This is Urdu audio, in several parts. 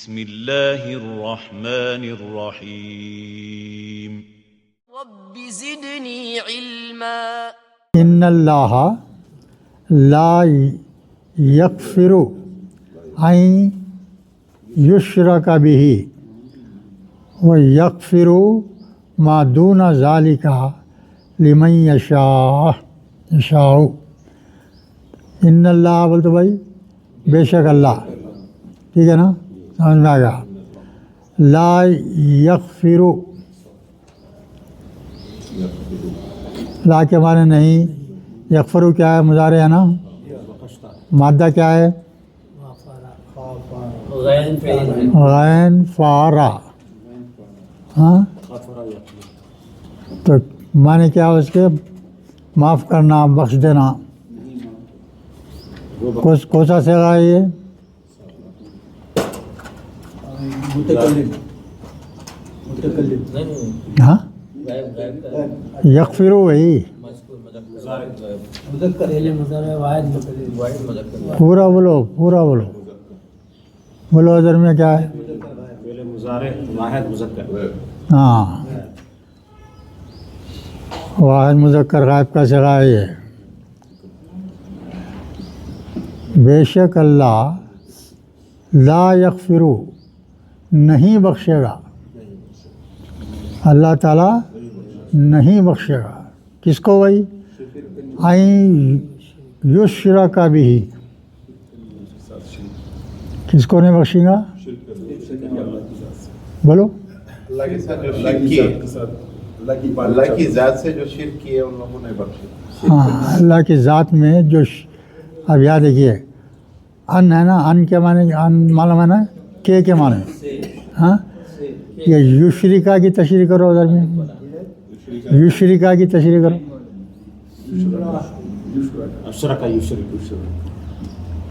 بسم اللہ الرحمن الرحیم رب زدنی علما ان اللہ لا یغفر ان یشرک بہ ویغفر ما دون ذلک لمن یشاء ان اللہ بول تو بھائی بے شک اللہ، ٹھیک ہے نا، سمجھ میں آ گیا۔ لا یغفر، لا کے معنی نہیں، یغفر کیا ہے؟ مضارع ہے نا، مادہ کیا ہے؟ غین فارا، ہاں، تو معنی کیا ہے اس کے؟ معاف کرنا، بخش دینا۔ کون سا صیغہ ہے یہ؟ ہاں، یغفر وہی پورا بولو، پورا بولو، بولو ادھر میں کیا ہے؟ ہاں، واحد مذکر غائب کا صیغہ ہے یہ۔ بے شک اللہ لا یغفر، نہیں بخشے گا، اللہ تعالیٰ نہیں بخشے گا کس کو؟ بھائی این یشرک بہ، کس کو نہیں بخشے گا؟ بولو، اللہ کی ذات سے جو شرک کیے ان لوگوں نے بخشے۔ ہاں، اللہ کی ذات میں جو اب یاد دیکھیے، ان ہے نا، ان کے معنی، ان معلوم ہے نا، کے معنی، ہاں، یہ یشرکا کی تشریح کرو ادھر میں، یشرکا کی تشریح کرو۔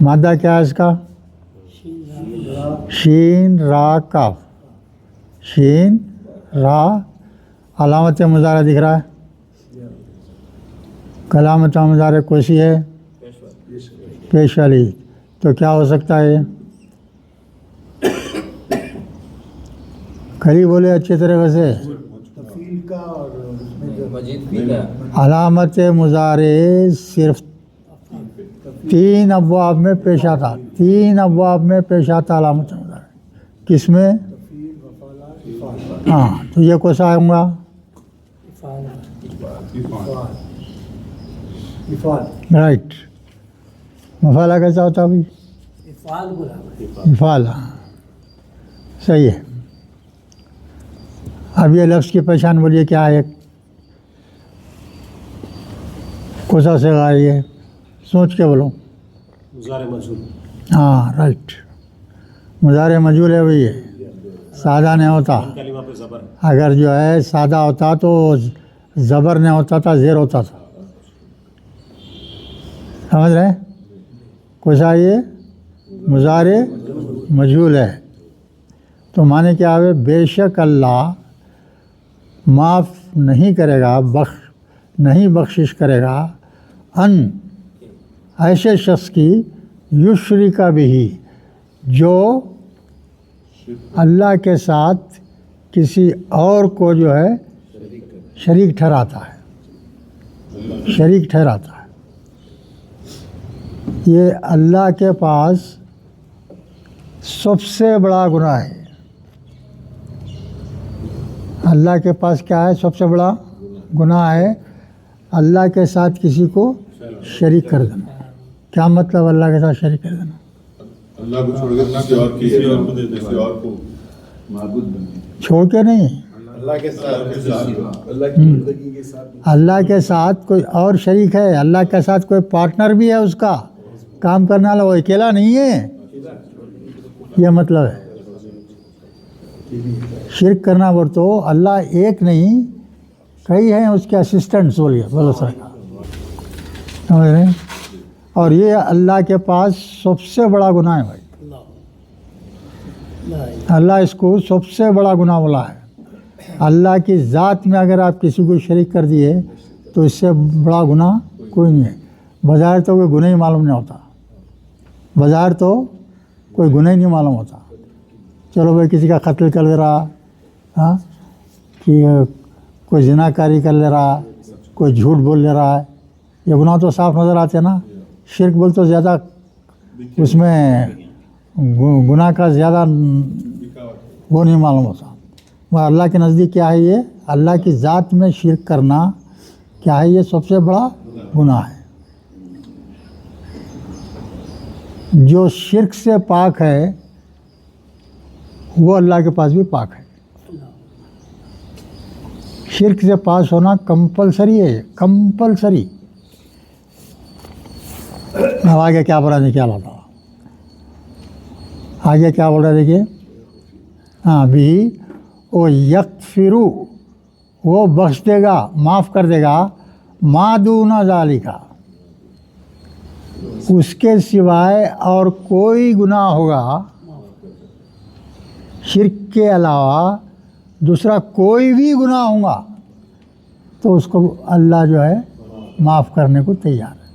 مادہ کیا ہے اس کا؟ شین را کاف، شین را، علامت مضارع دکھ رہا ہے، علامت مضارع کون سی ہے؟ پیش والی، تو کیا ہو سکتا ہے؟ کھری بولے اچھی طریقے سے۔ علامت مضارع صرف 3 ابواب میں پیش آتا، 3 ابواب میں پیش آتا علامت مضارع، کس میں؟ ہاں، تو یہ کون سا آئے گا؟ رائٹ۔ مفعلہ کیسا ہوتا ہے؟ افعال، ہاں، صحیح ہے۔ اب یہ لفظ کی پہچان بولیے کیا ہے؟ کون سا صیغہ ہے یہ؟ سوچ کے بولو۔ ہاں، رائٹ، مضارع مجہول ہے وہی ہے، سادہ نہیں ہوتا۔ اگر جو ہے سادہ ہوتا تو زبر نہیں ہوتا تھا، زیر ہوتا تھا، سمجھ رہے ہیں؟ کون سا یہ؟ مضارع مجہول ہے، تو معنی کیا ہے؟ بے شک اللہ معاف نہیں کرے گا، نہیں بخشش کرے گا، ان ایسے شخص کی یشرک بہ، جو اللہ کے ساتھ کسی اور کو جو ہے شریک ٹھہراتا ہے، شریک ٹھہراتا ہے۔ یہ اللہ کے پاس سب سے بڑا گناہ ہے۔ اللہ کے پاس کیا ہے؟ سب سے بڑا گناہ ہے اللہ کے ساتھ کسی کو شریک کر دینا۔ کیا مطلب اللہ کے ساتھ شریک کر دینا؟ اللہ کو چھوڑ کر کسی اور کو دے دے، کسی اور کو معبود بنے، چھوڑ کے نہیں، اللہ کے ساتھ، اللہ کے ساتھ کوئی اور شریک ہے، اللہ کے ساتھ کوئی پارٹنر بھی ہے، اس کا کام کرنے والا، وہ اکیلا نہیں ہے، یہ مطلب ہے۔ شرک کرنا بول تو اللہ ایک نہیں، کئی ہیں اس کے اسسٹنٹس، بولیے، بولو سر، سمجھ رہے ہیں؟ اور یہ اللہ کے پاس سب سے بڑا گناہ ہے بھائی، اللہ اس کو سب سے بڑا گناہ بولا ہے۔ اللہ کی ذات میں اگر آپ کسی کو شریک کر دیے تو اس سے بڑا گناہ کوئی نہیں ہے۔ بظاہر تو کوئی گناہ ہی معلوم نہیں ہوتا، بظاہر تو کوئی گناہ ہی نہیں معلوم ہوتا، چلو بھائی کسی کا قتل کر لے رہا، ہاں، کہ کوئی زناکاری کر لے رہا، کوئی جھوٹ بول لے رہا ہے، یہ گناہ تو صاف نظر آتے ہیں نا. شرک بول تو زیادہ اس میں گناہ کا زیادہ وہ نہیں معلوم ہوتا. مگر اللہ کے نزدیک کیا ہے؟ یہ اللہ کی ذات میں شرک کرنا کیا ہے؟ یہ سب سے بڑا گناہ ہے. جو شرک سے پاک ہے وہ اللہ کے پاس بھی پاک ہے. شرک سے پاس ہونا کمپلسری ہے، کمپلسری. اب آگے کیا بولا دیکھیے اللہ تعالیٰ، آگے کیا بول رہا ہے دیکھیے. ہاں بھی وہ یغفرو، وہ بخش دے گا، معاف کر دے گا، ما دون ذالک، اس کے سوائے اور کوئی گناہ ہوگا، شرک کے علاوہ دوسرا کوئی بھی گناہ ہوگا تو اس کو اللہ جو ہے معاف کرنے کو تیار ہے.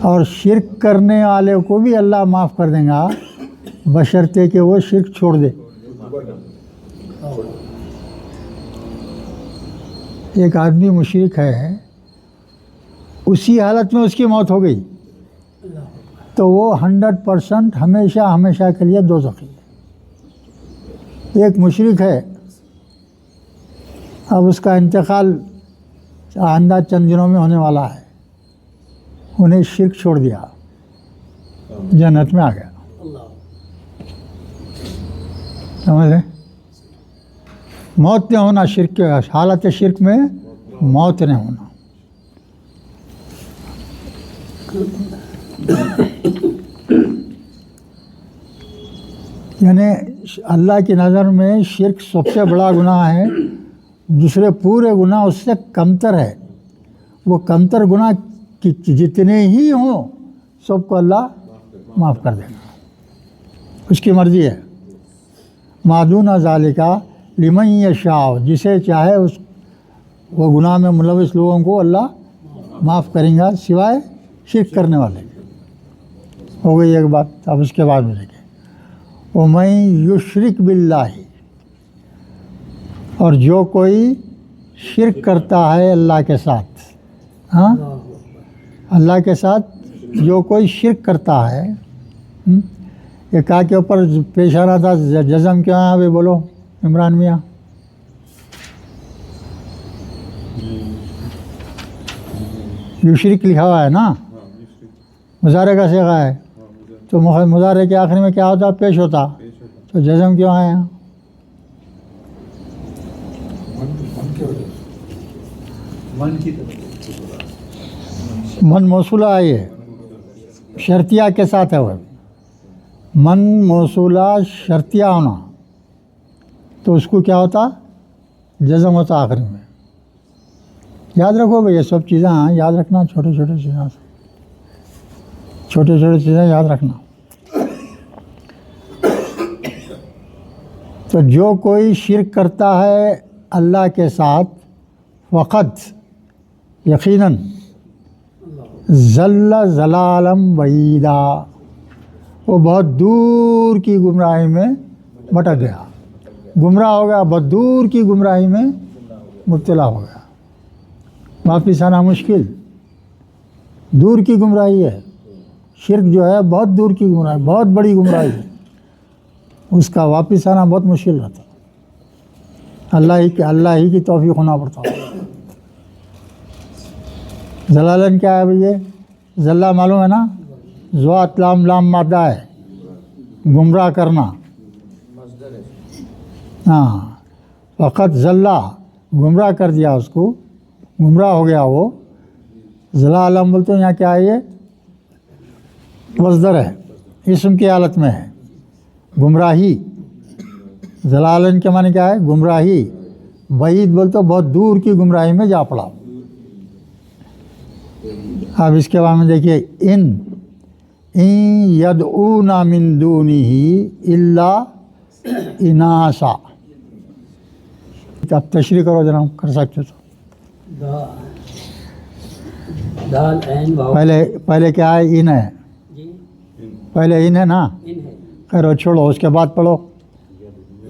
اور شرک کرنے والے کو بھی اللہ معاف کر دیں گا بشرطے کہ وہ شرک چھوڑ دے. ایک آدمی مشرک ہے، اسی حالت میں اس کی موت ہو گئی تو وہ 100% ہمیشہ ہمیشہ کے لیے دوزخی ہے. ایک مشرک ہے، اب اس کا انتقال آئندہ چند دنوں میں ہونے والا ہے، انہیں شرک چھوڑ دیا، جنت میں آ گیا. سمجھ لیں؟ موت نہیں ہونا شرک کے حالت شرک میں، موت نہیں ہونا. یعنی اللہ کی نظر میں شرک سب سے بڑا گناہ ہے، دوسرے پورے گناہ اس سے کمتر ہے. وہ کمتر گناہ جتنے ہی ہوں سب کو اللہ معاف کر دے گا، اس کی مرضی ہے. ما دون ذالک لمن یشاء، جسے چاہے اس وہ گناہ میں ملوث لوگوں کو اللہ معاف کریں گا سوائے شرک کرنے والے. ہو گئی ایک بات. اب اس کے بعد میں دیکھیں وَمَن یشرک باللہ، اور جو کوئی شرک کرتا ہے اللہ کے ساتھ، ہاں، اللہ کے ساتھ جو کوئی شرک کرتا ہے. یہ کا کے اوپر پیش آ رہا تھا جزم کیا ہے ابھی بولو عمران میاں؟ یشرک لکھا ہوا ہے نا، مضارع کا صیغہ ہے، تو مضارع کے آخر میں کیا ہوتا؟ پیش ہوتا. تو جزم کیوں ہے یہاں؟ من موصولہ ہے، یہ شرطیہ کے ساتھ ہے. وہ من موصولہ شرطیہ ہونا تو اس کو کیا ہوتا؟ جزم ہوتا آخر میں. یاد رکھو بھائی، یہ سب چیزیں یاد رکھنا، چھوٹے چھوٹے چیزیں، چھوٹے چھوٹے چیزیں یاد رکھنا. تو جو کوئی شرک کرتا ہے اللہ کے ساتھ، وقت یقیناً ضل ضلالا بعیدا، وہ بہت دور کی گمراہی میں بھٹک گیا، گمراہ ہو گیا، بہت دور کی گمراہی میں مبتلا ہو گیا. واپس آنا مشکل، دور کی گمراہی ہے. شرک جو ہے بہت دور کی گمراہی، بہت بڑی گمراہی ہے، اس کا واپس آنا بہت مشکل رہتا. اللہ ہی کی توفیق ہونا پڑتا. ضلالن کیا ہے بھئی؟ ضلع معلوم ہے نا، ذوات لام لام مادہ ہے، گمراہ کرنا. ہاں، وقت ضلع گمراہ کر دیا، اس کو گمراہ ہو گیا وہ. ضلالم بولتے ہیں یہاں کیا ہے؟ یہ مصدر ہے، اسم کی حالت میں ہے، گمراہی. ضلالن کے معنی کیا ہے؟ گمراہی. بعید بولتے بہت دور کی گمراہی میں جا پڑا. اب اس کے بعد میں دیکھیے ان یدعون من دونہ الا اناسا. اب تشریح کرو جناب، کر سکتے تو. دال عین واو. پہلے کیا ہے؟ ان ہے، پہلے ان ہے نا، ان ہے کرو چھوڑو، اس کے بعد پڑھو.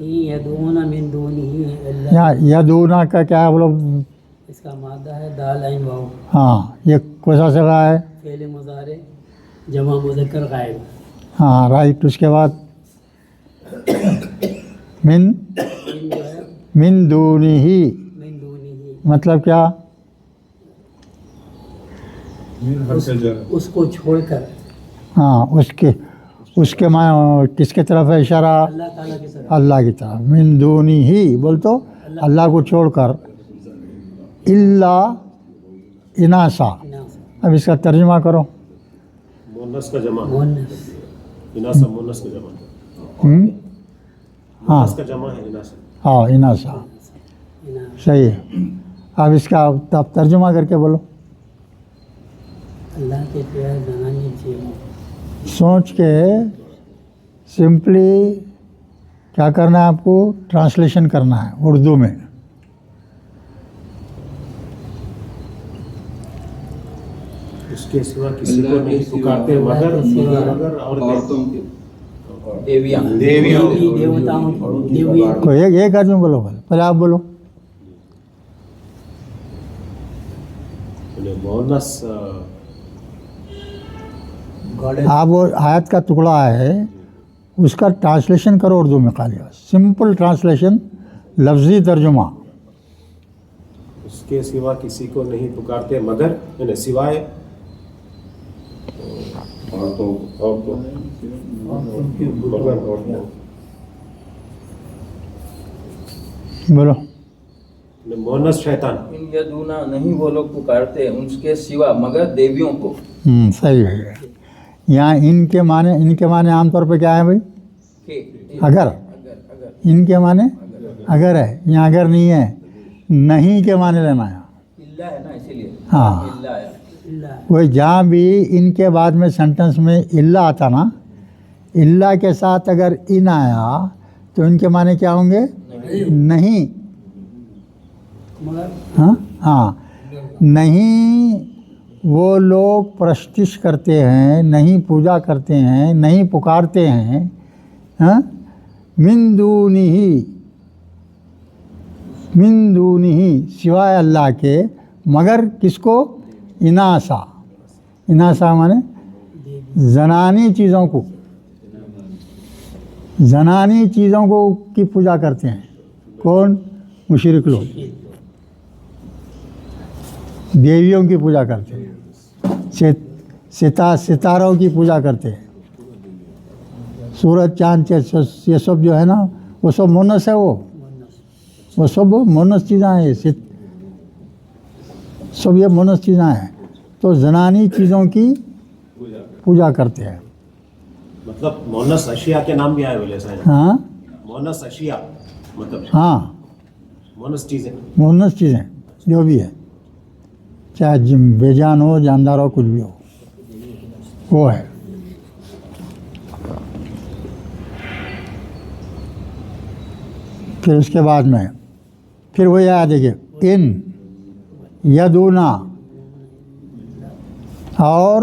یدعون من دونہ الا، یہاں یدونا کا کیا ہے بولو؟ اس کا مادہ ہے دال عین واو، ہاں یہ کیسا صیغہ ہے؟ فعل مضارع جمع مذکر غائب. ہاں رائٹ. اس کے بعد من ان جو ہے من دونہی من دونہ، مطلب کیا؟ اس کو چھوڑ کر ہاں اس کے معنی کس کی طرف ہے اشارہ؟ اللہ تعالیٰ کی طرف. اللہ کی طرف. من دونہی بول تو اللہ کو چھوڑ کر. الا اناسا، اب اس کا ترجمہ کرو. مونس کا جمع، مونس اناسا مونس کا جمع، ہاں مونس کا جمع ہے اناسا. ہاں اناسا صحیح ہے. اب اس کا اب ترجمہ کر کے بولو. اللہ کے پیار زنانی چیز. سوچ کے سمپلی کیا کرنا ہے آپ کو؟ ٹرانسلیشن کرنا ہے اردو میں. اس کے سوا کسی کو نہیں پکارتے مگر عورتوں کی، دیوتاؤں کی، دیویوں کی. کوئی ایک آدمی بولو، پہلے آپ بولو. مونس آپ وہ آیت کا ٹکڑا ہے اس کا ٹرانسلیشن کرو اردو میں. خالی سمپل ٹرانسلیشن، لفظی ترجمہ. اس کے سوا کسی کو نہیں پکارتے مگر یعنی سوائے عورتوں مگر عورتوں. بولو. مونس شیطان، ان یدونا نہیں وہ لوگ پکارتے ان کے سوا مگر دیویوں کو. صحیح ہے. یہاں ان کے معنی عام طور پہ کیا ہے بھائی؟ کہ اگر. ان کے معنی اگر ہے، یہاں اگر نہیں ہے، نہیں کے معنی لینا ہے. اللہ ہے نا اسی لیے ہاں اللہ آیا. کوئی جہاں بھی ان کے بعد میں سینٹنس میں اللہ آتا نا، اللہ کے ساتھ اگر ان آیا تو ان کے معنی کیا ہوں گے؟ نہیں. مگر ہاں ہاں نہیں وہ لوگ پرستش کرتے ہیں، نہیں پوجا کرتے ہیں، نہیں پکارتے ہیں. ہاں من دونہی سوائے اللہ کے، مگر کس کو؟ اناسا مانے زنانی چیزوں کو، زنانی چیزوں کو کی پوجا کرتے ہیں. کون؟ مشرک لوگ دیویوں کی پوجا کرتے ہیں، ستاروں کی پوجا کرتے ہیں. سورج چاند یہ سب جو ہے نا وہ سب مونس ہے. وہ سب مونس چیزیں ہیں. یہ سب یہ مونس چیزیں ہیں. تو زنانی چیزوں کی پوجا کرتے ہیں. مطلب مونس اشیاء کے نام بھی آئے ہوئے ایسا ہے. ہاں مونس اشیاء مطلب ہاں مونس چیزیں. مونس چیزیں جو بھی ہے، چاہے بے جان ہو جاندار ہو کچھ بھی ہو، وہ ہے. پھر اس کے بعد میں پھر وہی آیا دیکھیے، ان یدونا، اور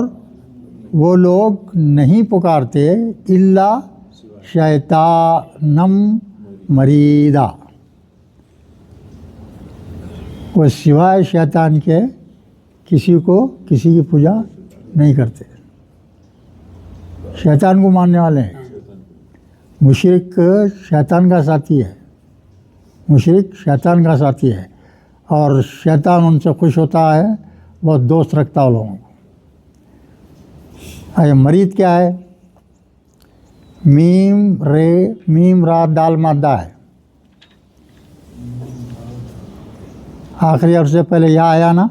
وہ لوگ نہیں پکارتے الا شیطانم مریدا، وہ سوائے شیطان کے کسی کی پوجا نہیں کرتے. شیطان کو ماننے والے ہیں. مشرک شیطان کا ساتھی ہے، مشرک شیطان کا ساتھی ہے، اور شیطان ان سے خوش ہوتا ہے، بہت دوست رکھتا ہے لوگوں کو. مرید کیا ہے؟ میم را دال مادہ ہے. آخری عرض سے پہلے یہ آیا نا،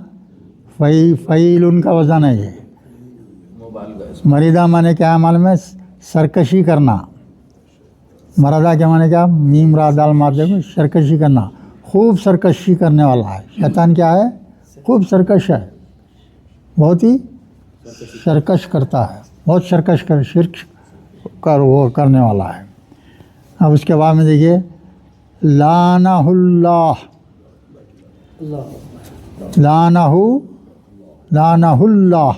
فعیل ان کا وزن ہے. یہ مریدہ مانے کیا ہے معلوم ہے؟ سرکشی کرنا. مرادہ کے معنی کیا؟ میم را دال مادے کو سرکشی کرنا، خوب سرکشی کرنے والا ہے. شیطان کیا ہے؟ خوب سرکش ہے، بہت ہی سرکش کرتا ہے، بہت شرک کر وہ کرنے والا ہے. اب اس کے بعد میں دیکھیے، لعنہ اللہ، لعنہ اللہ،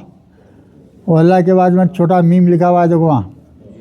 اور اللہ کے بعد میں چھوٹا میم لکھا ہوا ہے، دیکھو وہاں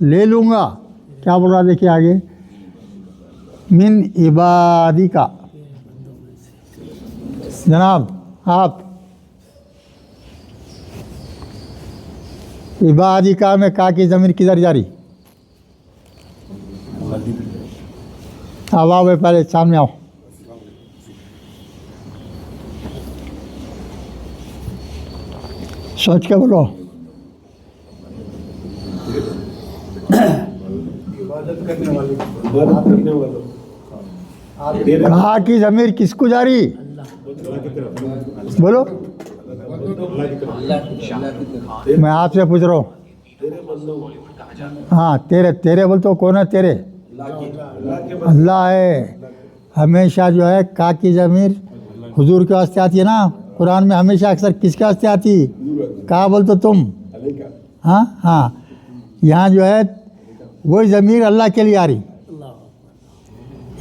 لے لوں گا. کیا بول رہا دیکھیے آگے, من عبادی کا. جناب آپ عبادی کا میں کا کی ضمیر کدھر جاری؟ اب آؤ پہلے سامنے آؤ. سوچ کے بولو. عبادت کرنے والوں کہا کی ضمیر کس کو جاری؟ بولو. میں آپ سے پوچھ رہا ہوں. ہاں تیرے بول تو کون ہے تیرے؟ اللہ ہے. ہمیشہ جو ہے کا کی ضمیر حضور کے واسطے آتی ہے نا. قرآن میں ہمیشہ اکثر کس کے واسطے آتی؟ کا بول تو تم. ہاں ہاں, یہاں جو ہے وہی ضمیر اللہ کے لیے آ رہی.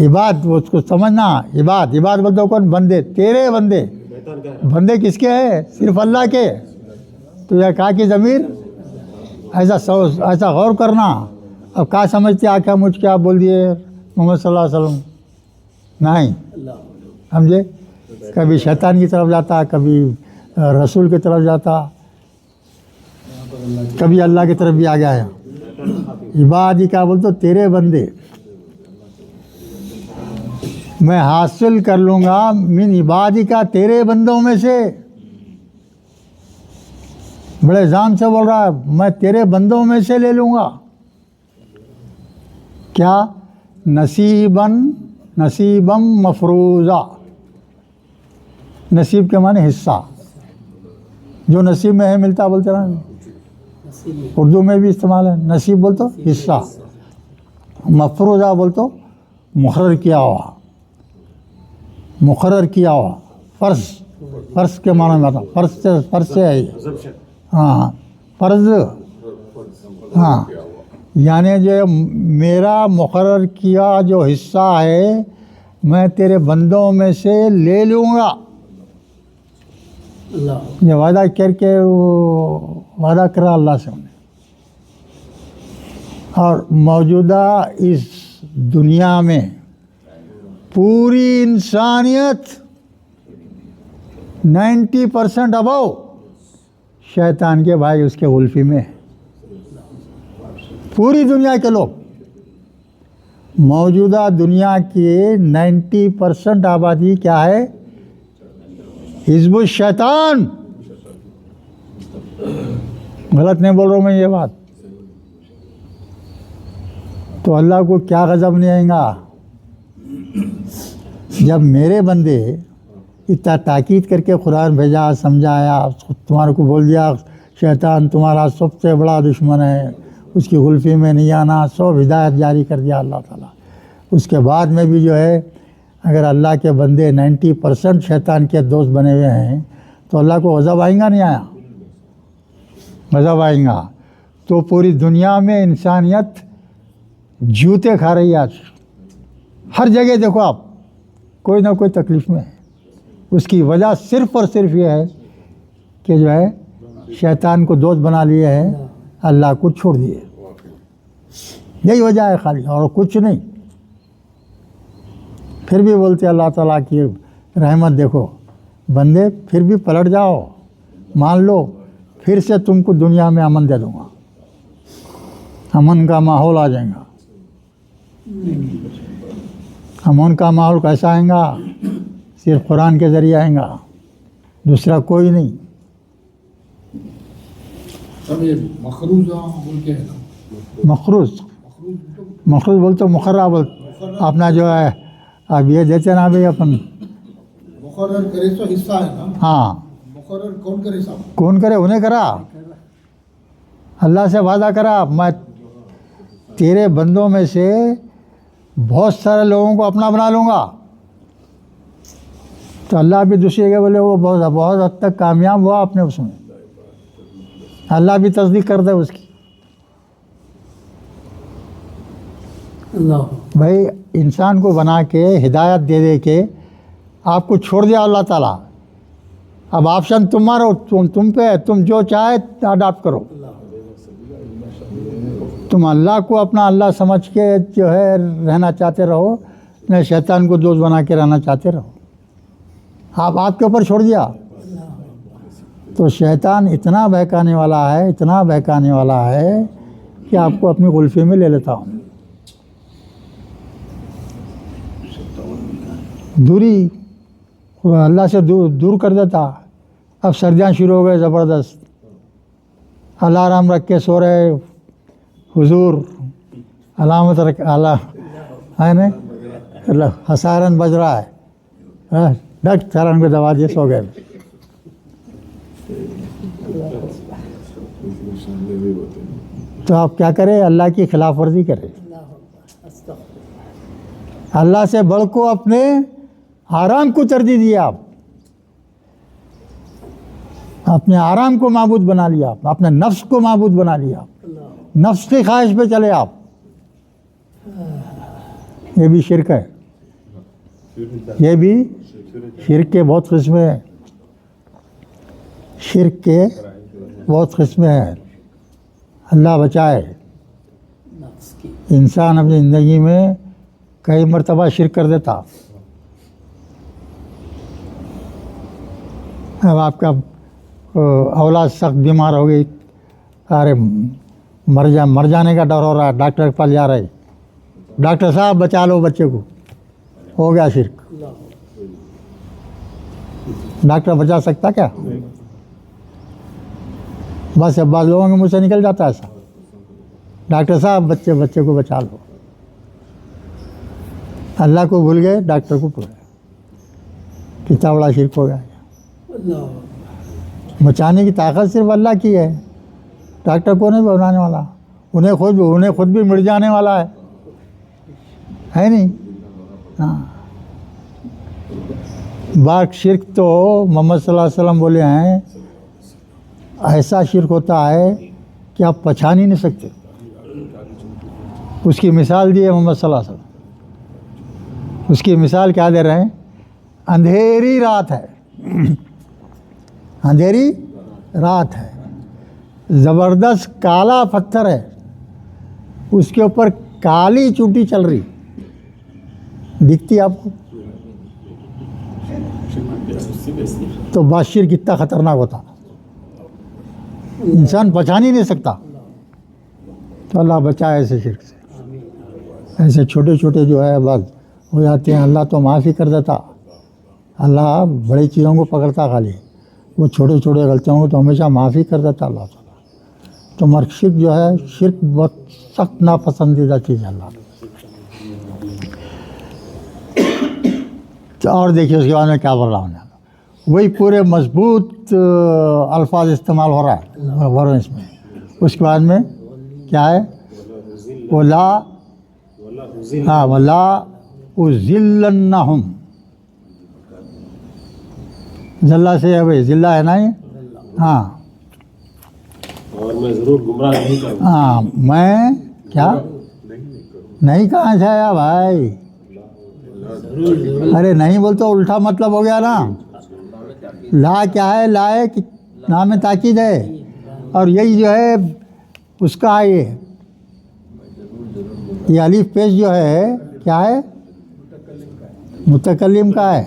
عباد وہ اس کو سمجھنا. عباد بول تو کون؟ بندے, تیرے بندے. بندے کس کے ہیں؟ صرف اللہ کے. تو یہ کا کی ضمیر ایسا غور کرنا. اب کا سمجھتے آ مجھ کے آپ بول دیے محمد صلی اللہ علیہ وسلم؟ نہیں سمجھے. کبھی شیطان کی طرف جاتا, کبھی رسول کی طرف جاتا, کبھی اللہ کی طرف بھی آ گیا ہے. عبادی کا بول تو تیرے بندے. میں حاصل کر لوں گا من عبادی کا, تیرے بندوں میں سے. بڑے جان سے بول رہا ہے, میں تیرے بندوں میں سے لے لوں گا. کیا؟ نصیباً مفروضہ. نصیب کے معنی حصہ. جو نصیب میں ہے ملتا بولتے نا, اردو میں بھی استعمال ہے. نصیب بول تو حصہ, مفروضہ بول تو مقرر کیا ہوا. مقرر کیا ہوا فرض کے معنی میں آتا. فرض سے ہے یہ. ہاں فرض. ہاں یعنی جو میرا مقرر کیا جو حصہ ہے میں تیرے بندوں میں سے لے لوں گا. یہ وعدہ کر کے وعدہ کرا اللہ سے. اور موجودہ اس دنیا میں پوری انسانیت 90% ابو شیطان کے بھائی اس کے غلفی میں. پوری دنیا کے لوگ, موجودہ دنیا کی 90% آبادی کیا ہے؟ حزب الشیطان. غلط نہیں بول رہا ہوں میں یہ بات. تو اللہ کو کیا غضب نہیں آئے گا جب میرے بندے اتنا تاکید کر کے قرآن بھیجا, سمجھایا, تمہارے کو بول دیا شیطان تمہارا سب سے بڑا دشمن ہے, اس کی غلفی میں نہیں آنا, سب ہدایت جاری کر دیا اللہ تعالیٰ. اس کے بعد میں بھی جو ہے اگر اللہ کے بندے 90% شیطان کے دوست بنے ہوئے ہیں تو اللہ کو غضب آئیں گا نہیں آیا؟ غضب آئیں گا. تو پوری دنیا میں انسانیت جوتے کھا رہی ہے آج. ہر جگہ دیکھو آپ, کوئی نہ کوئی تکلیف میں ہے. اس کی وجہ صرف اور صرف یہ ہے کہ جو ہے شیطان کو دوست بنا لیے ہے, اللہ کو چھوڑ دیے. یہی وجہ ہے خالی, اور کچھ نہیں. پھر بھی بولتے اللہ تعالیٰ کی رحمت دیکھو بندے, پھر بھی پلٹ جاؤ, مان لو, پھر سے تم کو دنیا میں امن دے دوں گا. امن کا ماحول آ جائے گا. امن کا ماحول کیسا آئے گا؟ صرف قرآن کے ذریعے آئے گا, دوسرا کوئی نہیں. مخروض بول تو مقررہ بول. اپنا جو ہے اب یہ دیتے نا بھائی اپن مقرر کرے تو حصہ ہے نا. ہاں مقرر کون کرے صاحب؟ کون کرے؟ انہیں کرا. اللہ سے وعدہ کرا میں تیرے بندوں میں سے بہت سارے لوگوں کو اپنا بنا لوں گا. تو اللہ بھی دوسرے کے بولے وہ بہت حد تک کامیاب ہوا اپنے اس میں. اللہ بھی تصدیق کر دے اس کی. بھائی انسان کو بنا کے ہدایت دے دے کے آپ کو چھوڑ دیا اللہ تعالیٰ. اب آپشن تمہارا, تم پہ, تم جو چاہے اڈاپٹ کرو. تم اللہ کو اپنا اللہ سمجھ کے جو ہے رہنا چاہتے رہو، نہ شیطان کو دوست بنا کے رہنا چاہتے رہو. آپ کے اوپر چھوڑ دیا تو شیطان اتنا بہکانے والا ہے، اتنا بہکانے والا ہے کہ آپ کو اپنی غلفی میں لے لیتا ہوں. دوری اللہ سے دور کر دیتا. اب سردیاں شروع ہو گئے زبردست، الارم رکھ کے سو رہے، حضور علامت رکھ ہے نا، ہسارن بج رہا ہے، ڈک سارن کو دبا دیے، سو گئے. تو آپ کیا کریں؟ اللہ کی خلاف ورزی کریں. اللہ سے بڑھ کو اپنے آرام کو ترجیح دیا، آپ اپنے آرام کو معبود بنا لیا، آپ اپنے نفس کو معبود بنا لیا، نفس کی خواہش پہ چلے آپ. یہ بھی شرک ہے، یہ بھی شرک کے بہت قسمیں ہیں، شرک کے بہت قسمیں ہیں. اللہ بچائے. انسان اپنی زندگی میں کئی مرتبہ شرک کر دیتا. اب آپ کا اولاد سخت بیمار ہو گئی، ارے مر جانے کا ڈر ہو رہا ہے، ڈاکٹر کے پاس جا رہے، ڈاکٹر صاحب بچا لو بچے کو، ہو گیا شرک. ڈاکٹر بچا سکتا کیا؟ بس اب بعض لوگوں کے منہ سے نکل جاتا ہے ایسا، ڈاکٹر صاحب بچے کو بچا لو. اللہ کو بھول گئے، ڈاکٹر کو بھول گئے. کتنا بڑا شرک ہو گیا. بچانے کی طاقت صرف اللہ کی ہے، ڈاکٹر کو نہیں بنانے والا. انہیں خود بھی مر جانے والا ہے نہیں. ہاں، باق شرک تو محمد صلی اللہ علیہ وسلم بولے ہیں، ایسا شرک ہوتا ہے کہ آپ پہچان ہی نہیں سکتے. اس کی مثال دی ہے محمد صلی اللہ علیہ وسلم. اس کی مثال کیا دے رہے ہیں؟ اندھیری رات ہے، اندھیری رات ہے، زبردست کالا پتھر ہے، اس کے اوپر کالی چونٹی چل رہی، دکھتی آپ کو؟ تو بادشیر کتنا خطرناک ہوتا، انسان پہچان ہی نہیں سکتا. تو اللہ بچائے ایسے شرک سے. ایسے چھوٹے چھوٹے جو ہے بات ہو جاتے ہیں، اللہ تو معافی کر دیتا. اللہ بڑی چیزوں کو پکڑتا، خالی وہ چھوٹے چھوٹے غلطیوں کو تو ہمیشہ معافی کر دیتا اللہ تعالیٰ. تو شرک جو ہے، شرک بہت سخت ناپسندیدہ چیز ہے اللہ. اور دیکھیے اس کے بعد میں کیا بول رہا ہوں، وہی پورے مضبوط الفاظ استعمال ہو رہا ہے اس میں. اس کے بعد میں کیا ہے؟ وَلَا أُذِلَّنَّهُمْ. ذلہ سے ہے بھائی، ذلہ ہے نا یہ. ہاں، اور میں ضرور گمراہ نہیں کروں. ہاں، میں کیا نہیں کہاں سے آیا بھائی؟ ارے نہیں بولتا الٹا مطلب ہو گیا نا. لا کیا ہے؟ لا ہے کہ نام تاکید ہے، اور یہی جو ہے اس کا ہے، یہ الف پیش جو ہے کیا ہے؟ متکلم کا ہے.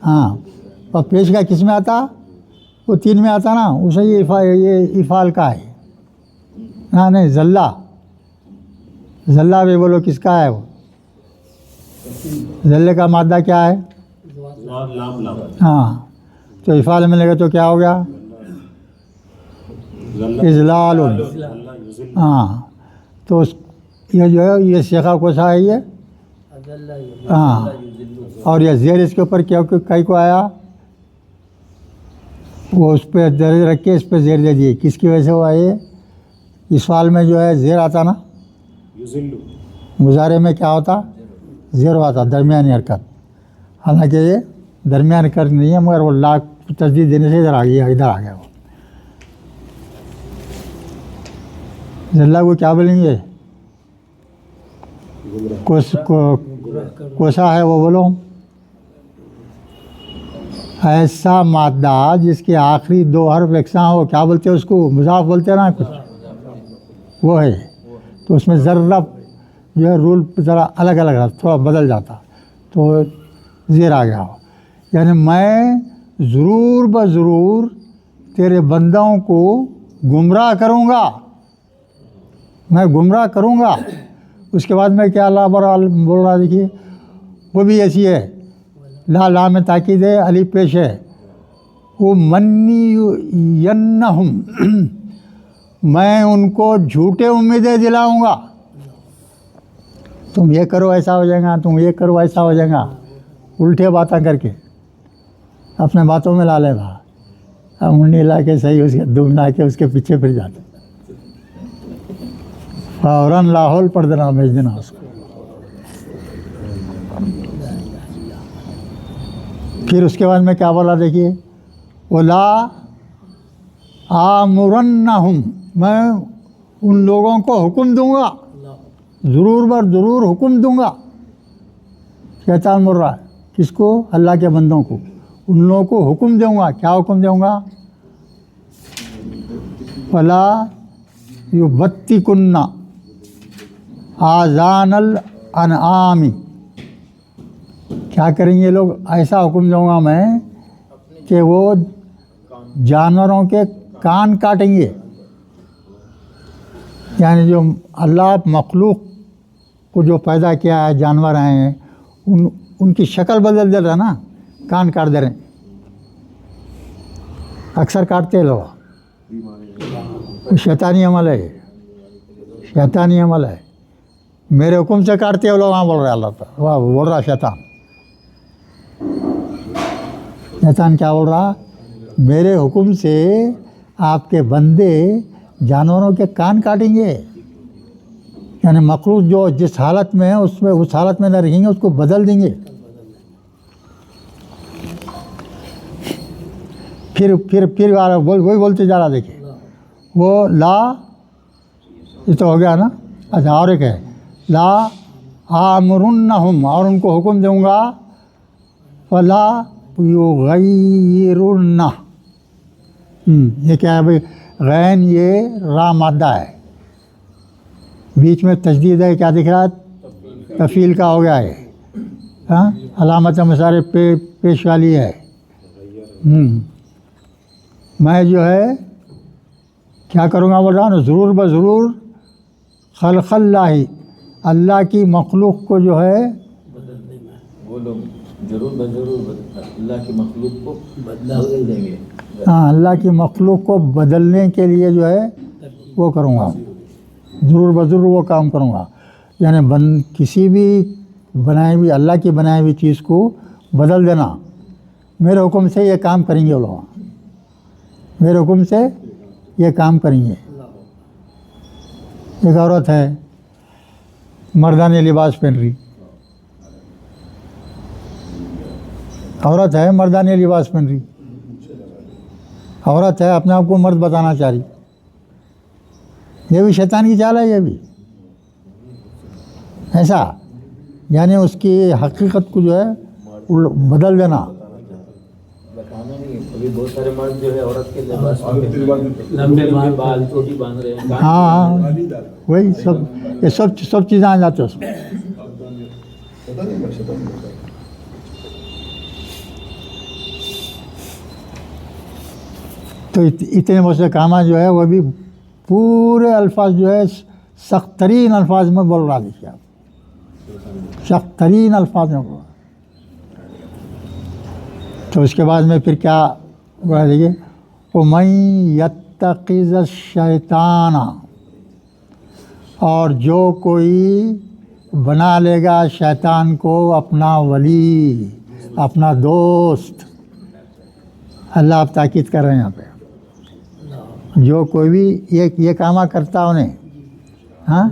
ہاں، اور پیش کا کس میں آتا؟ وہ 3 میں آتا نا، اسے یہ افعال کا ہے. ہاں نہیں، ذلہ بھی بولو کس کا ہے؟ وہ ذلے کا مادہ کیا ہے؟ ہاں، تو افعال میں لگے تو کیا ہو گیا؟ اذلال. ہاں، تو یہ جو ہے یہ سیخہ کو سا ہے یہ. ہاں، اور یہ زیر اس کے اوپر کیا کئی کو آیا، وہ اس پہ درج رکھ کے اس پہ زیر دے دیے. کس کی وجہ سے ہوا یہ؟ اس فعل میں جو ہے زیر آتا نا، مضارع میں کیا ہوتا؟ زیر آتا، درمیانی حرکت. حالانکہ یہ درمیانی حرکت نہیں ہے، مگر وہ لا تجدید دینے سے ادھر آ گیا وہ. ذلہ کو کیا بولیں گے؟ کوسا ہے وہ بولو. ایسا مادہ جس کے آخری 2 حرف یکساں ہو، کیا بولتے ہیں اس کو؟ مضاف بولتے ہیں نا کچھ، وہ ہے. تو اس میں ذرہ جو ہے رول ذرا الگ الگ رہتا، تھوڑا بدل جاتا، تو زیر آ گیا ہو، یعنی میں ضرور بضرور تیرے بندوں کو گمراہ کروں گا، میں گمراہ کروں گا۔ اس کے بعد میں کیا اللہ بول رہا، دیکھیے وہ بھی ایسی ہے، لا لا میں تاکید ہے، علی پیش ہے، وہ منی ینہم میں ان کو جھوٹے امیدیں دلاؤں گا، تم یہ کرو ایسا ہو جائے گا، تم یہ کرو ایسا ہو جائے گا، الٹے باتیں کر کے اپنے باتوں میں لا لے گا، ہم انہیں لا کے صحیح اس کے دم لا کے اس کے پیچھے پھر جاتے، فوراً لاہور پڑھ دینا، بھیج دینا اس کو۔ پھر اس کے بعد میں کیا بولا دیکھیے، وَلَا آمُرَنَّهُمْ میں ان لوگوں کو حکم دوں گا، ضرور بر ضرور حکم دوں گا۔ شیطان بول رہا ہے کس کو؟ اللہ کے بندوں کو، ان لوگوں کو حکم دوں گا۔ کیا حکم دوں گا؟ فَلَا يُبَتِّكُنَّ آذان الانعام کیا کریں گے لوگ؟ ایسا حکم دوں گا میں کہ وہ جانوروں کے کان کاٹیں گے، یعنی جو اللہ مخلوق کو جو پیدا کیا ہے، جانور ہیں، ان کی شکل بدل دے رہا نا، کان کاٹ دے رہے ہیں، اکثر کاٹتے لوگ، شیطانی عمل ہے، شیطانی عمل ہے، میرے حکم سے کاٹتے ہو لوگ، ہاں بول رہے اللہ تعالیٰ، واہ بول رہا شیطان۔ شیطان کیا بول رہا؟ میرے حکم سے آپ کے بندے جانوروں کے کان کاٹیں گے، یعنی مخلوق جو جس حالت میں ہے اس حالت میں نہ رہیں گے، اس کو بدل دیں گے۔ پھر وہی بولتے جا رہا، دیکھیں وہ لا، یہ تو ہو گیا نا، اچھا اور ایک ہے لا آمرنہم اور ان کو حکم دوں گا، فلا یغیرن یہ کیا ہے بھائی؟ غین یہ را مادہ ہے، بیچ میں تشدید ہے، کیا دکھ رہا ہے؟ تفعیل کا ہو گیا ہے، ہاں علامت مسارے پیش والی ہے۔ میں جو ہے کیا کروں گا بول رہا ہوں، ضرور بضرور خلق اللہ کی مخلوق کو جو ہے وہ لوگ ضرور بضرور اللہ کی مخلوق کو بدل دیں گے، ہاں اللہ کی مخلوق کو بدلنے کے لیے جو ہے وہ کروں گا، ضرور بضرور وہ کام کروں گا، یعنی کسی بھی بنائی ہوئی اللہ کی بنائی ہوئی چیز کو بدل دینا، میرے حکم سے یہ کام کریں گے وہ لوگ، میرے حکم سے یہ کام کریں گے۔ ایک عورت ہے مردانہ لباس پہن رہی، عورت ہے مردانہ لباس پہن رہی، عورت ہے اپنے آپ کو مرد بتانا چاہ رہی، یہ بھی شیطان کی چال ہے، یہ بھی ایسا، یعنی اس کی حقیقت کو جو ہے بدل دینا۔ بتانا نہیں، ابھی بہت سارے مرد جو ہے عورت کے لباس لمبے بال چھوٹی باندھ رہے ہیں، ہاں وہی سب، یہ سب چیزیں آ جاتے ہیں اس میں۔ تو اتنے بہت سے کام جو ہے وہ بھی پورے الفاظ جو ہے سخت ترین الفاظ میں بول رہا، دیکھیے آپ، سخت ترین الفاظ میں بول رہا۔ تو اس کے بعد میں پھر کیا ہوا دیکھیے، وَمَن يَتَّخِذِ الشَّيْطَانَ اور جو کوئی بنا لے گا شیطان کو اپنا ولی، اپنا دوست، اللہ آپ تاکید کر رہے ہیں یہاں پہ، جو کوئی بھی یہ کامہ کرتا انہیں، ہاں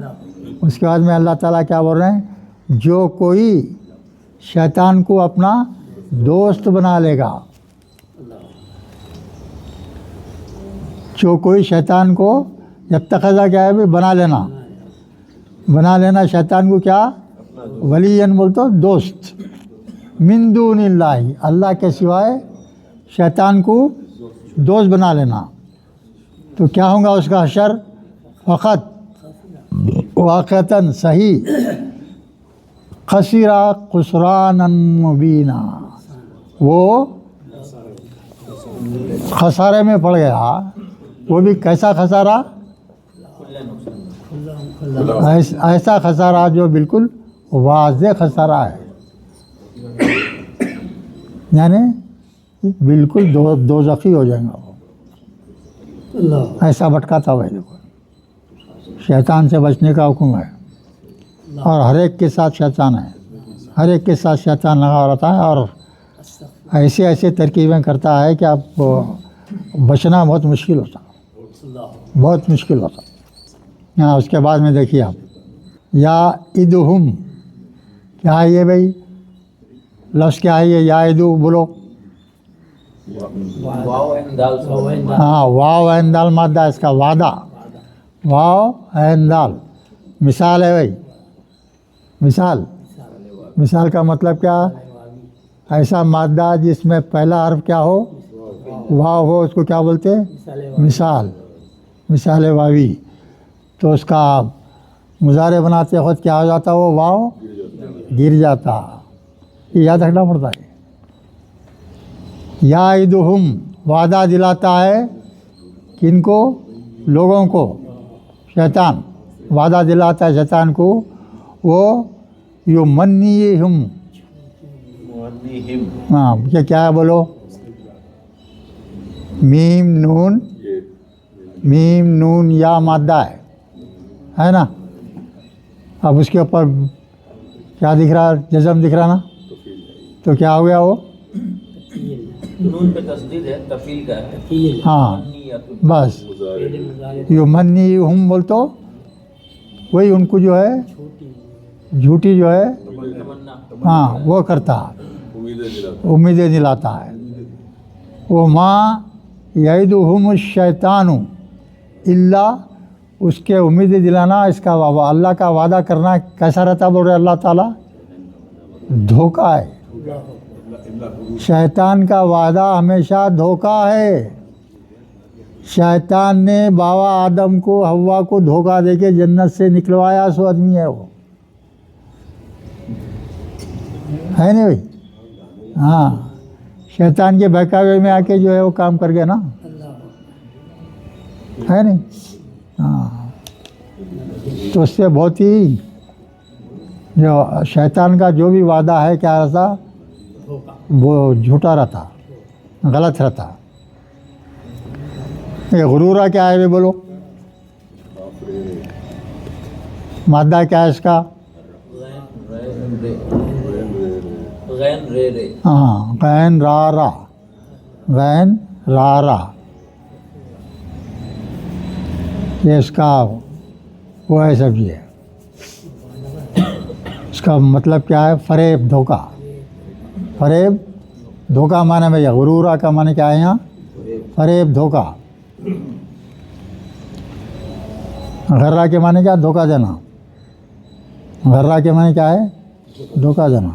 اس کے بعد میں اللہ تعالیٰ کیا بول رہے ہیں، جو کوئی شیطان کو اپنا دوست بنا لے گا، جو کوئی شیطان کو یتخذہ کیا ہے بھی بنا لینا شیطان کو کیا ولیًا بولتا دوست، من دون اللہ اللہ کے سوائے شیطان کو دوست بنا لینا، تو کیا ہوگا اس کا حشر؟ فقط واقعتاً صحیح خسرا خسرانا مبینا، وہ خسارے میں پڑ گیا، وہ بھی کیسا خسارہ؟ ایسا خسارہ جو بالکل واضح خسارہ ہے، یعنی بالکل دوزخی ہو جائیں گا وہ، ایسا بھٹکاتا ہوا ہے۔ دیکھو شیطان سے بچنے کا حکم ہے، اور ہر ایک کے ساتھ شیطان ہے، ہر ایک کے ساتھ شیطان لگا رہتا ہے، اور ایسے ترکیبیں کرتا ہے کہ آپ کو بچنا بہت مشکل ہوتا، بہت مشکل ہوتا۔ یہاں اس کے بعد میں دیکھیے آپ، یا ادہم، کیا ہے یہ بھائی لفظ، کیا ہے یہ یا ادو؟ بولو۔ واو عین دال سے ہاں، واو عین دال مادہ اس کا، وعدہ، واو عین دال، مثال ہے بھائی، مثال کا مطلب کیا؟ ایسا مادہ جس میں پہلا حرف کیا ہو؟ واو ہو، اس کو کیا بولتے ہیں؟ مثال واوی۔ تو اس کا مضارع بناتے وقت کیا ہو جاتا؟ وہ واو گر جاتا، یہ یاد رکھنا پڑتا ہے۔ یعدہم، وعدہ دلاتا ہے کن کو؟ لوگوں کو، شیطان وعدہ دلاتا ہے شیطان کو، وہ یمنیہم، ہاں کیا ہے بولو؟ میم نون یا مادہ ہے نا؟ اب اس کے اوپر کیا دکھ رہا؟ جزم دکھ رہا نا، تو کیا ہو گیا وہ؟ نون پہ تشدید ہے، تفعیل کا ہے۔ ہاں بس، یمنیہم بول تو وہی ان کو جو ہے جھوٹی جو ہے ہاں وہ کرتا، امیدیں دلاتا ہے۔ وہ ماں یعدہم الشیطان الا، اس کے امیدیں دلانا، اس کا اللہ کا وعدہ کرنا کیسا رہتا؟ بول رہے اللہ تعالیٰ، دھوکہ ہے۔ شیطان کا وعدہ ہمیشہ دھوکہ ہے۔ شیطان نے بابا آدم کو، حوا کو دھوکہ دے کے جنت سے نکلوایا، سو آدمی ہے وہ، ہے نہیں بھائی؟ ہاں، شیطان کے بہکاوے میں آ کے جو ہے وہ کام کر گیا نا، ہے نہیں؟ ہاں، تو اس سے بہت ہی جو شیطان کا جو بھی وعدہ ہے کیا رہتا؟ وہ جھوٹا رہتا، غلط رہتا۔ یہ غرورہ کیا ہے بولو؟ مادہ کیا ہے اس کا؟ غین رے رے، ہاں، غین را را، غین را را، یہ اس کا وہ ہے سبزی ہے۔ اس کا مطلب کیا ہے؟ فریب، دھوکہ، فریب دھوکہ معنی میں، غرورہ کا معنی کیا ہے یہاں؟ فریب، دھوکہ۔ غرہ کے معنی کیا؟ دھوکہ دینا، غرہ کے معنی کیا ہے؟ دھوکہ دینا۔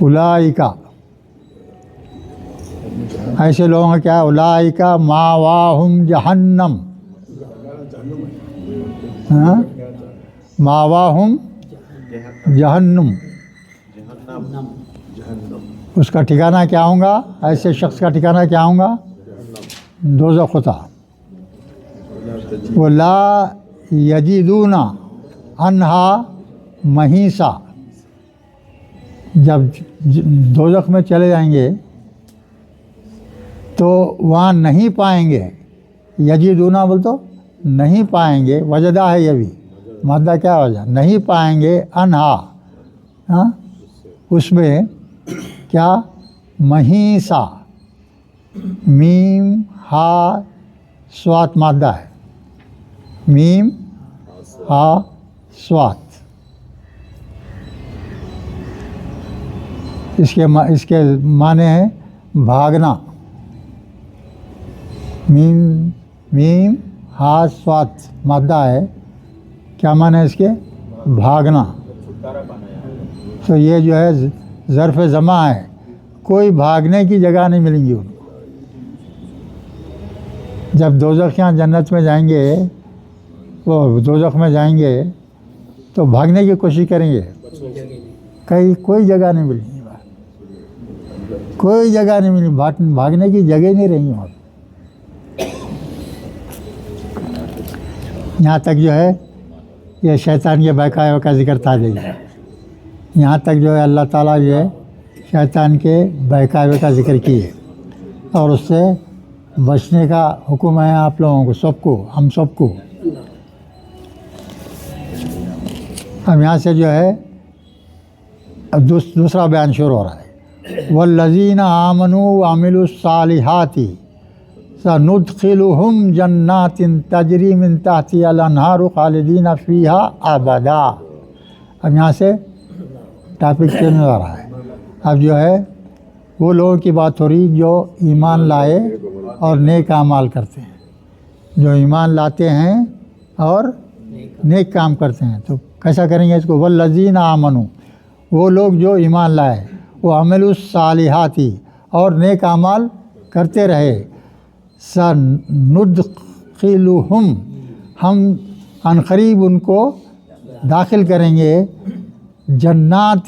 اولئک، ایسے لوگوں کا کیا ہے؟ اولئک ماواہم جہنم، ہاں، ماواہم جہنم، اس کا ٹھکانہ کیا ہوگا؟ ایسے شخص کا ٹھکانہ کیا ہوگا؟ دوزخ ہوتا۔ وَلَا یجدون عنہا محیصا، جب دوزخ میں چلے جائیں گے تو وہاں نہیں پائیں گے، یجدون بول تو نہیں پائیں گے، وجدہ ہے یہ بھی، مادہ کیا وجہ؟ نہیں پائیں گے، انہا، ہاں، اس میں کیا؟ محیصا، میم ہا سوات مادہ ہے، میم ہا سوات، اس کے معنی ہے بھاگنا، میم ہا سوات مادہ ہے، کیا معنی ہے اس کے؟ بھاگنا۔ تو یہ جو ہے ظرف زماں ہے، کوئی بھاگنے کی جگہ نہیں ملیں گی ان کو۔ جب دوزخیاں جنت میں جائیں گے وہ دوزخ میں جائیں گے تو بھاگنے کی کوشش کریں گے، کہیں کوئی جگہ نہیں ملی، کوئی جگہ نہیں ملی، بھاگنے کی جگہ نہیں رہی وہاں. یہاں تک جو ہے یہ شیطان کے بہکاوے کا ذکر تھا دے گا. یہاں تک جو ہے اللہ تعالیٰ جو ہے شیطان کے بہکاوے کا ذکر کیے اور اس سے بچنے کا حکم ہے آپ لوگوں کو، سب کو، ہم سب کو. اب یہاں سے جو ہے دوسرا بیان شروع ہو رہا ہے. والذین آمنوا وعملوا الصالحات سندخلهم جنات تجری من تحتها الانہار خالدین فیہا ابدا. اب یہاں سے ٹاپک چینج ہو رہا ہے. اب جو ہے وہ لوگوں کی بات ہو رہی جو ایمان لائے اور نیک اعمال کرتے ہیں، جو ایمان لاتے ہیں اور نیک کام کرتے ہیں. تو کیسا کریں گے اس کو؟ والذین آمنوا، وہ لوگ جو ایمان لائے، وہ عملوا الصالحات اور نیک اعمال کرتے رہے، سندخلہم، ہم عنقریب ان کو داخل کریں گے، جنات،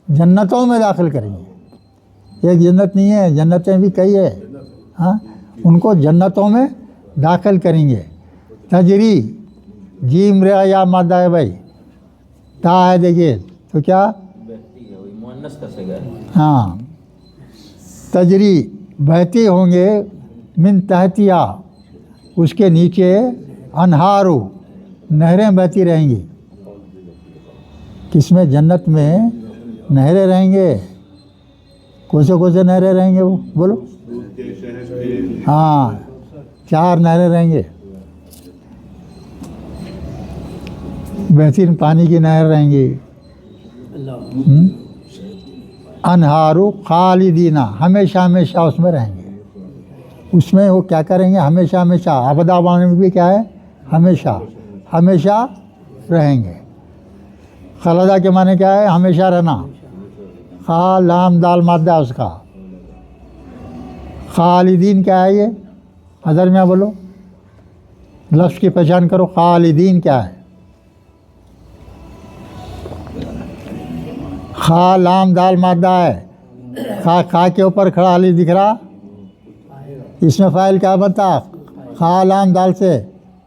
جنتوں میں داخل کریں گے. ایک جنت نہیں ہے، جنتیں بھی کئی ہے، ہاں، ان کو جنتوں میں داخل کریں گے. تجری، جیم ریا یا مادہ ہے بھائی، تا ہے دیکھیے تو کیا، بہتی ہے، وہی مؤنث کا صیغہ ہے. ہاں، تجری بہتی ہوں گے، من تحتیا، اس کے نیچے، انہارو، نہریں بہتی رہیں گی. کس میں؟ جنت میں نہریں رہیں گے. کون سے نہریں رہیں گے وہ بولو؟ ہاں، 4 نہریں رہیں گے، بہترین پانی کی نہر رہیں گی. انہارو خالدینہ، ہمیشہ ہمیشہ اس میں رہیں گے. اس میں وہ کیا کریں گے؟ ہمیشہ ہمیشہ. ابدا معنی میں بھی کیا ہے؟ ہمیشہ، ہمیشہ رہیں گے. خالدہ کے معنی کیا ہے؟ ہمیشہ رہنا. خا لام دال مادہ اس کا. خالدین کیا ہے؟ یہ حضر میں بولو، لفظ کی پہچان کرو. خالدین کیا ہے؟ خا لام دال مادہ ہے. خا کے اوپر کھڑا علی دکھ رہا، اس میں فاعل کیا بنتا؟ خا لام دال سے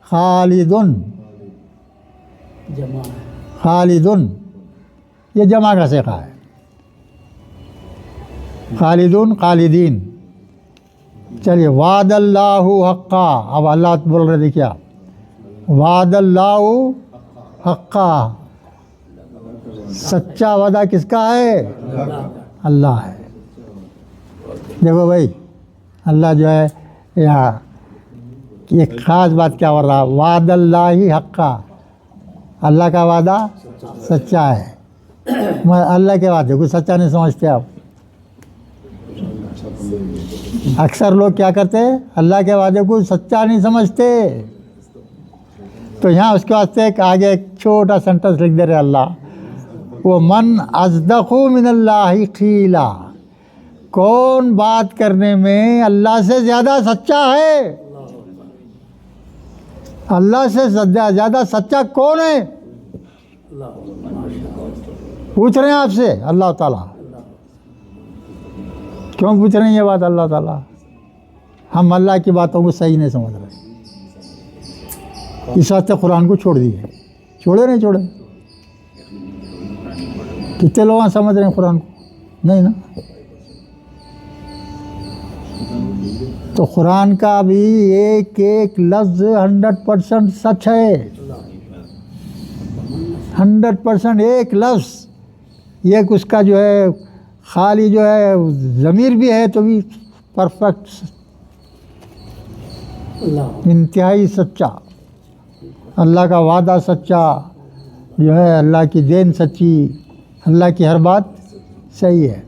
خالدن، جمع خالدن، یہ جمع کا صیغہ ہے. خالدن، خالدین. چلیے، وعد اللہ حقا. اب اللہ بول رہے دیکھیے آپ، وعد اللہ حقا، سچا وعدہ کس کا ہے؟ اللہ ہے. دیکھو بھائی، اللہ جو ہے یہاں ایک خاص بات کیا ہو رہا، وعد اللہ حقا، اللہ کا وعدہ سچا ہے. اللہ کے وعدے کو سچا نہیں سمجھتے آپ. اکثر لوگ کیا کرتے ہیں؟ اللہ کے وعدے کو سچا نہیں سمجھتے. تو یہاں اس کے واسطے آگے ایک چھوٹا سینٹنس لکھ دے رہے اللہ، وہ من اصدق من اللہ قیلا، کون بات کرنے میں اللہ سے زیادہ سچا ہے؟ اللہ سے زیادہ سچا کون ہے؟ پوچھ رہے ہیں آپ سے اللہ تعالیٰ. کیوں پوچھ رہے ہیں یہ بات اللہ تعالیٰ؟ ہم اللہ کی باتوں کو صحیح نہیں سمجھ رہے، اس واسطے قرآن کو چھوڑ دیے. چھوڑے نہیں چھوڑے؟ کتنے لوگ سمجھ رہے ہیں قرآن کو؟ نہیں نا. تو قرآن کا بھی ایک ایک لفظ 100% سچ ہے. 100% ایک لفظ. ایک اس کا جو ہے خالی جو ہے ضمیر بھی ہے تو بھی پرفیکٹ، انتہائی سچا. اللہ کا وعدہ سچا، جو ہے اللہ کی دین سچی، اللہ کی ہر بات صحیح ہے.